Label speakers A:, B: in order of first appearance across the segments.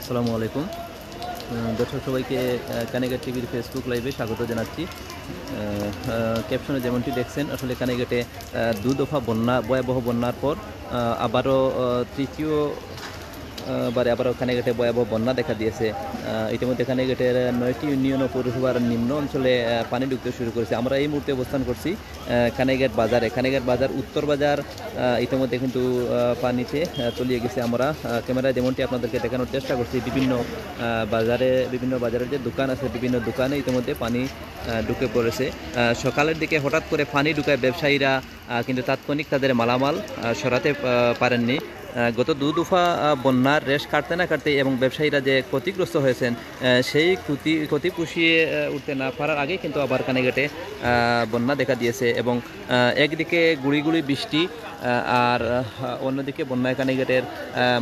A: আসসালামু আলাইকুম। দর্শক সবাইকে কানেঘাট টিভির ফেসবুক লাইভে স্বাগত জানাচ্ছি। ক্যাপশনে যেমনটি দেখছেন, আসলে কানেঘাটে দু-দফা ভয়াবহ বন্যার পর আবারও তৃতীয় বারে আবারও কানেঘাটে ভয়াবহ বন্যা দেখা দিয়েছে। ইতিমধ্যে কানেঘাটের 9টি ইউনিয়ন ও পৌরসভার নিম্ন অঞ্চলে পানি ঢুকতে শুরু করেছে। আমরা এই মুহূর্তে অবস্থান করছি কানেঘাট বাজারে। কানেঘাট বাজার উত্তর বাজার ইতিমধ্যে কিন্তু পানিতে তলিয়ে গেছে। আমরা ক্যামেরায় যেমনটি আপনাদেরকে দেখানোর চেষ্টা করছি, বিভিন্ন বাজারের যে দোকান আছে, বিভিন্ন দোকানে ইতিমধ্যে পানি ঢুকে পড়েছে। সকালের দিকে হঠাৎ করে পানি ঢুকায় ব্যবসায়ীরা কিন্তু তাৎক্ষণিক তাদের মালামাল সরাতে পারেননি। গত দু-দফা বন্যার রেশ কাটতে না কাটতে এবং ব্যবসায়ীরা যে ক্ষতিগ্রস্ত হয়েছেন, সেই ক্ষতি পুষিয়ে উঠতে না পারার আগেই কিন্তু আবার কানেঘাটে বন্যা দেখা দিয়েছে এবং একদিকে গুঁড়ি গুঁড়ি বৃষ্টি আর অন্যদিকে বন্যায় কানেঘাটের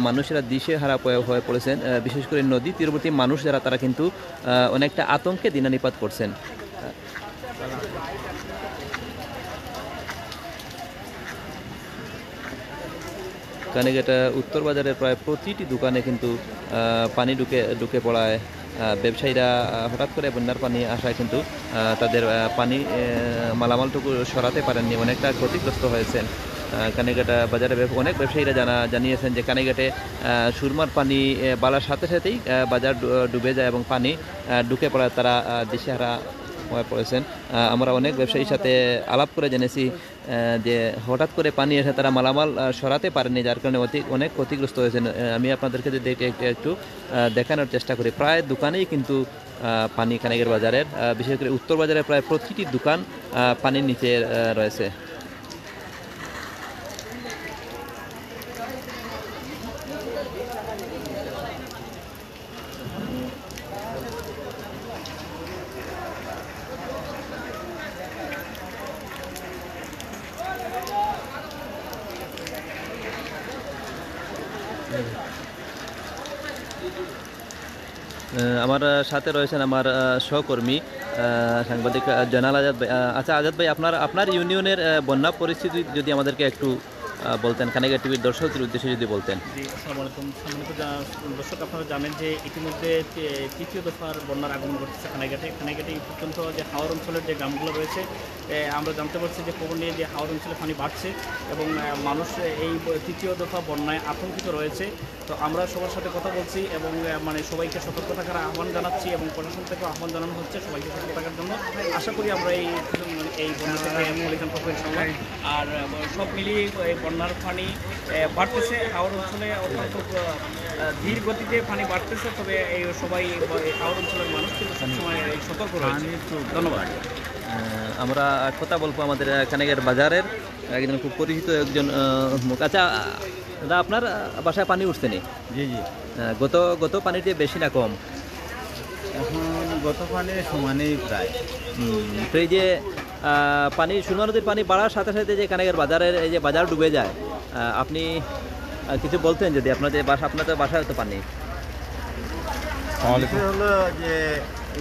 A: মানুষেরা দিশেহারা হয়ে পড়েছেন। বিশেষ করে নদী তীরবর্তী মানুষ যারা, তারা কিন্তু অনেকটা আতঙ্কে দিনানিপাত করছেন। কানেঘাট উত্তর বাজারের প্রায় প্রতিটি দোকানে কিন্তু পানি ঢুকে পড়ায় ব্যবসায়ীরা হঠাৎ করে বন্যার পানি আসায় কিন্তু তাদের পানি মালামালটুকু সরাতে পারেননি, অনেকটা ক্ষতিগ্রস্ত হয়েছেন। কানেঘাট বাজারে অনেক ব্যবসায়ীরা জানিয়েছেন যে কানেঘাটে সুরমার পানি বাড়ার সাথে সাথেই বাজার ডুবে যায় এবং পানি ঢুকে পড়ায় তারা দিশেহারা হয়ে পড়েছেন। আমরা অনেক ব্যবসায়ীর সাথে আলাপ করে জেনেছি যে হঠাৎ করে পানি এসে তারা মালামাল সরাতে পারেনি, যার কারণে অনেক ক্ষতিগ্রস্ত হয়েছেন। আমি আপনাদেরকে যদি একটু দেখানোর চেষ্টা করি, প্রায় দোকানেই কিন্তু পানি কানেঘাট বাজারের, বিশেষ করে উত্তর বাজারের প্রায় প্রতিটি দোকান পানির নিচে রয়েছে। আমার সাথে রয়েছেন আমার সহকর্মী সাংবাদিক জয়নাল আজাদ ভাই। আচ্ছা আজাদ ভাই, আপনার ইউনিয়নের বন্যা পরিস্থিতি যদি আমাদেরকে একটু বলতেন, কানেঘাট টিভির দর্শকদের উদ্দেশ্যে যদি বলতেন।
B: জি, আসসালামু আলাইকুম। সম্মানিত দর্শক, আপনারা জানেন যে ইতিমধ্যে তৃতীয় দফার বন্যার আগমন ঘটছে কানেঘাটে এই পর্যন্ত যে হাওর অঞ্চলের যে গ্রামগুলো রয়েছে, আমরা জানতে পারছি যে খবর নিয়ে যে হাওর অঞ্চলে পানি বাড়ছে এবং মানুষ এই তৃতীয় দফা বন্যায় আতঙ্কিত রয়েছে। তো আমরা সবার সাথে কথা বলছি এবং মানে সবাইকে সতর্ক থাকার আহ্বান জানাচ্ছি এবং প্রশাসন থেকেও আহ্বান জানানো হচ্ছে সবাইকে সতর্ক থাকার জন্য। আশা করি আমরা এই বন্যা থেকে পরিত্রাণ পাবো ইনশাআল্লাহ। আর সব মিলিয়ে এই বন্যার পানি বাড়তেছে, হাওর অঞ্চলে অত্যন্ত ধীর গতিতে পানি বাড়তেছে, তবে এই সবাই হাওর অঞ্চলের মানুষ কিন্তু সবসময় সতর্ক রয়েছে। ধন্যবাদ।
A: আমরা কথা বলবো আমাদের কানেঘাট বাজারের একজন খুব পরিচিত একজন মুখ। আচ্ছা দাদা, আপনার বাসায় পানি উঠছে নি?
C: জি জি,
A: গত পানিতে বেশি না কম?
C: এখন গত পানির সমানেই প্রায়।
A: তো এই যে পানি, সুরমা নদীর পানি বাড়ার সাথে সাথে যে কানেঘাট বাজারের এই যে বাজার ডুবে যায়, আপনি কিছু বলতেন যদি আপনাদের বাসায় তো পানি
C: হলো যে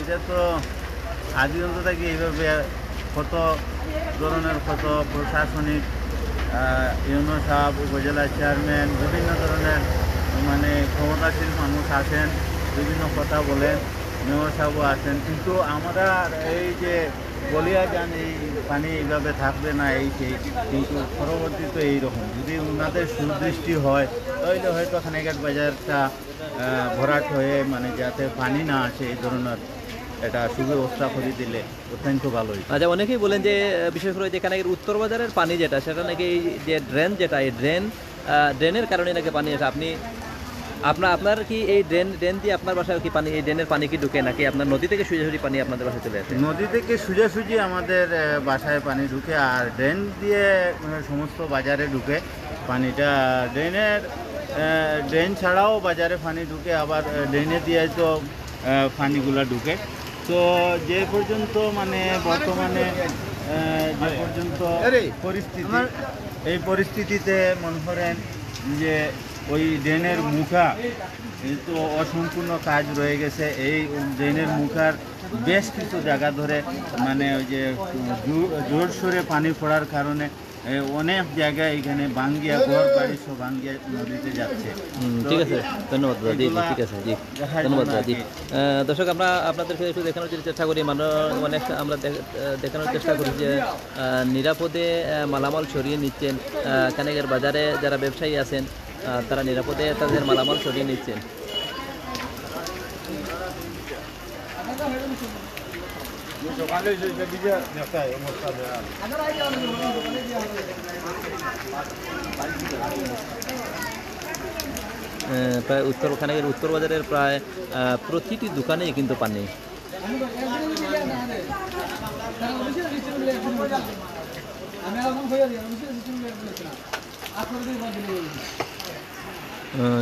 C: এটা তো আদি অন্ত থেকে এইভাবে কত ধরনের কত প্রশাসনিক ইউনো সাহেব, উপজেলা চেয়ারম্যান, বিভিন্ন ধরনের মানে ক্ষমতাশীল মানুষ আসেন, বিভিন্ন কথা বলেন, মেয়র সাহেবও আসেন, কিন্তু আমরা এই যে বলিয়া যান এই পানি এইভাবে থাকবে না এই সেই, কিন্তু পরবর্তীতে এইরকম যদি ওনাদের সুদৃষ্টি হয় তাহলে হয়তো কানেঘাট বাজারটা ভরাট হয়ে মানে যাতে পানি না আসে এই ধরনের এটা সুব্যবস্থা করে দিলে অত্যন্ত ভালোই।
A: আচ্ছা, অনেকেই বলেন যে বিশেষ করে যেখানে উত্তর বাজারের পানি যেটা, সেটা নাকি এই যে এই ড্রেনের কারণে নাকি পানি আসে। আপনার কি এই ড্রেন দিয়ে আপনার বাসায় কি পানি, এই ড্রেনের পানি কি ঢুকে নাকি আপনার নদী থেকে সোজাসুজি পানি আপনাদের বাসায় চলে আসে?
C: নদী থেকে সোজাসুজি আমাদের বাসায় পানি ঢুকে, আর ড্রেন দিয়ে সমস্ত বাজারে ঢুকে পানিটা। ড্রেন ছাড়াও বাজারে পানি ঢুকে, আবার ড্রেনে দিয়ে তো পানিগুলা ঢুকে। তো যে পর্যন্ত মানে বর্তমানে যে পর্যন্ত পরিস্থিতি, এই পরিস্থিতিতে মনে করেন যে ওই ড্রেনের মুখা তো অসম্পূর্ণ কাজ রয়ে গেছে। এই ড্রেনের মুখার বেশ কিছু জায়গা ধরে মানে ওই যে জোর সোরে পানি পড়ার কারণে অনেক জায়গায় এখানে ভাঙ্গিয়া ঘর বাড়ি সব ভাঙ্গিয়া নদীতে যাচ্ছে। তো
A: ঠিক আছে, ধন্যবাদ দাদা। জি জি,
C: এগুলা
A: ঠিক আছে, জি
C: দেখার
A: ধন্যবাদ
C: জন্য
A: দাদা।
C: আর
A: জি
C: কি।
A: দর্শক, আমরা আপনাদেরকে একটু দেখানোর যদি চেষ্টা করি, অনেক আমরা দেখানোর চেষ্টা করি যে নিরাপদে মালামাল সরিয়ে নিচ্ছেন। কানেগের বাজারে যারা ব্যবসায়ী আছেন তারা নিরাপদে তাদের মালামাল সরিয়ে নিচ্ছেন। প্রায় খানেকের উত্তর বাজারের প্রায় প্রতিটি দোকানেই কিন্তু পানি।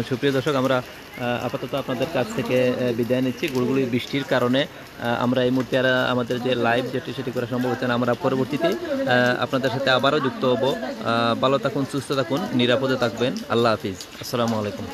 A: সুপ্রিয় দর্শক, আমরা আপাতত আপনাদের কাছ থেকে বিদায় নিচ্ছি। গুড়গুড়ি বৃষ্টির কারণে আমরা এই মুহূর্তে আর আমাদের যে লাইভ যেটি সেটি করা সম্ভব হচ্ছে না। আমরা পরবর্তীতে আপনাদের সাথে আবারও যুক্ত হব। ভালো থাকুন, সুস্থ থাকুন, নিরাপদে থাকবেন। আল্লাহ হাফিজ, আসসালামু আলাইকুম।